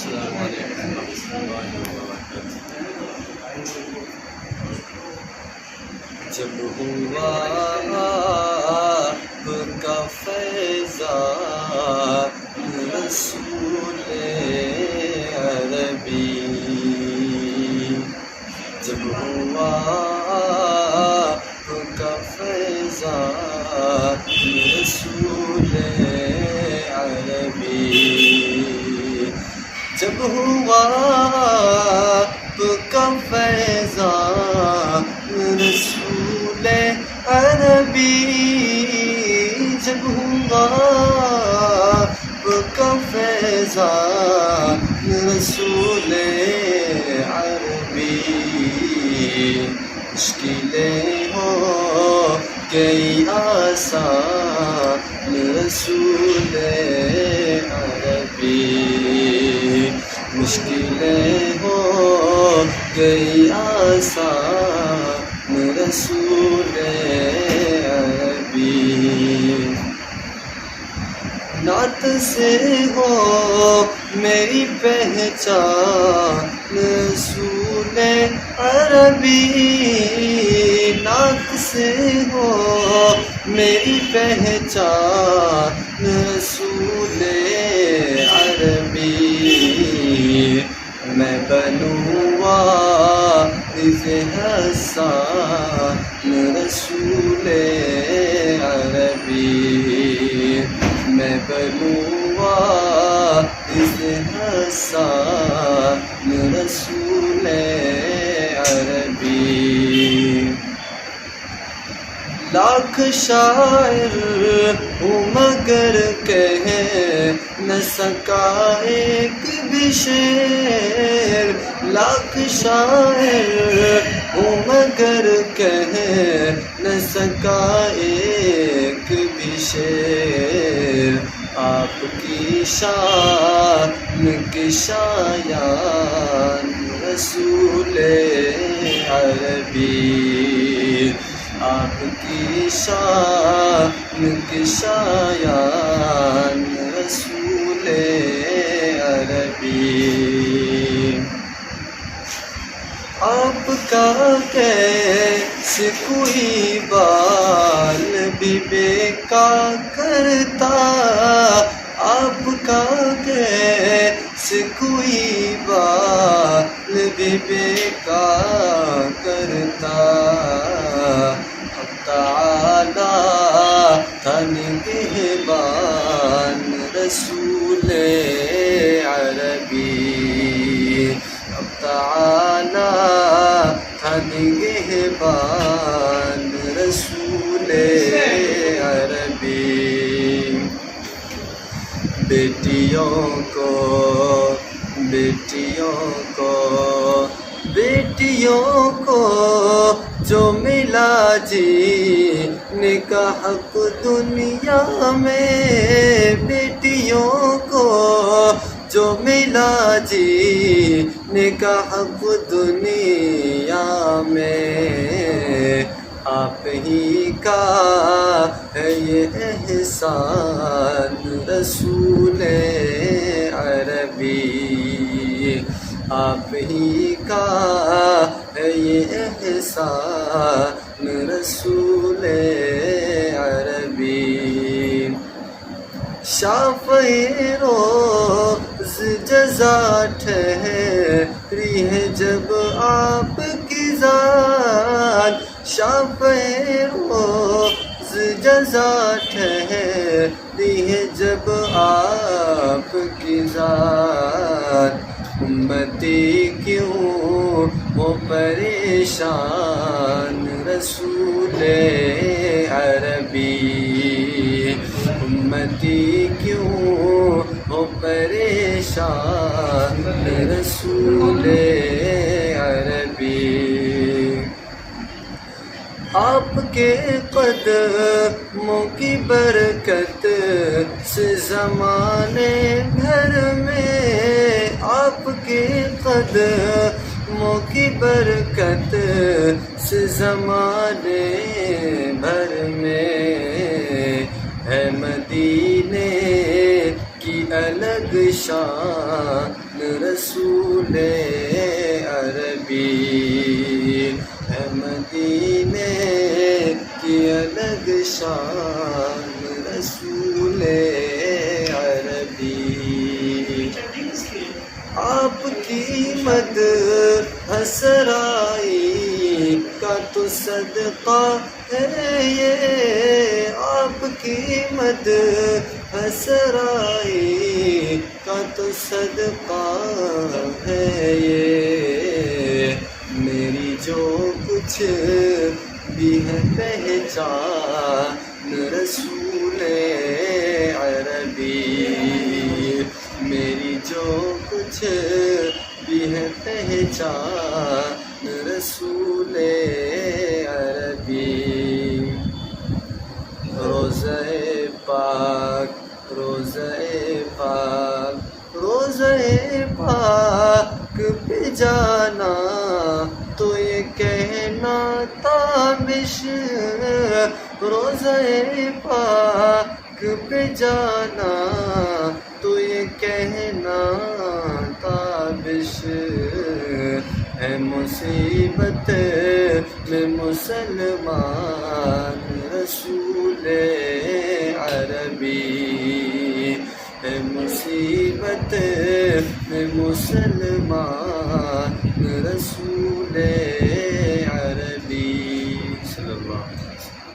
السلام علیکم ورحمۃ اللہ وبرکاتہ۔ جب ہوا آپ کا فیضان رسول عربی، جب ہوا آپ کا فیضان رسول عربی، جب ہوا آپ کا فیضان رسول عربی، جب ہوا آپ کا فیضان رسول عربی، مشکلیں ہو گئی آسان رسول عربی، مشکلیں ہو گئی آسان رسول عربی، نعت سے ہو میری پہچان رسول عربی، نعت سے ہو میری پہچان رسول عربی، میں بنوں وارث حسان رسول عربی، میں بنوں وارث حسان رسول عربی، لاکھ شاعر ہوں مگر کہہ نہ سکا ایک بھی شعر، لاکھ شاعر ہوں مگر کہہ نہ سکا ایک بھی شعر، آپ کی شان کے شایان رسول عربی، آپ کی شان کے شایان رسول عربی، آپ کا کیسے کوئی بال بھی بیکار کرتا، آپ کا کیسے کوئی بال بھی بیکار کرتا، اب تعالیٰ تھا نگہبان رسول عربی، اب تعالیٰ تھا نگہبان رسول عربی، بیٹیوں کو جو ملا جینے کا حق دنیا میں، بیٹیوں کو جو ملا جینے کا حق دنیا میں، آپ ہی کا ہے یہ احسان رسول عربی، آپ ہی کا ہے یہ احسان رسول عربی، شافعِ روز جزا ٹھہری ہے جب آپ کی ذات، شافعِ روز جزا ٹھہری ہے جب آپ کی ذات، امتی کیوں ہو پریشان رسول عربی، امتی کیوں ہو پریشان رسول عربی، آپ کے قدموں کی برکت سے زمانے بھر میں، آپ کے قدموں کی برکت سے زمانے بھر میں، ہے مدینے کی الگ شان رسول عربی ہے مدینے کی الگ شان رسول عربی آپ کی مدح سرائی کا تو صدقہ ہے یہ آپ کی مدح سرائی کا تو صدقہ ہے یہ میری جو کچھ بھی ہے پہچان رسول عربی میری جو کچھ بھی ہے پہچان رسول عربی روضہ پاک روضہ پاک روضہ پاک پہ جانا تو یہ کہنا تابش روضہ پاک پہ جانا تو یہ کہنا تابش ہے مصیبت میں مسلمان رسول عربی ہے مصیبت میں مسلمان رسول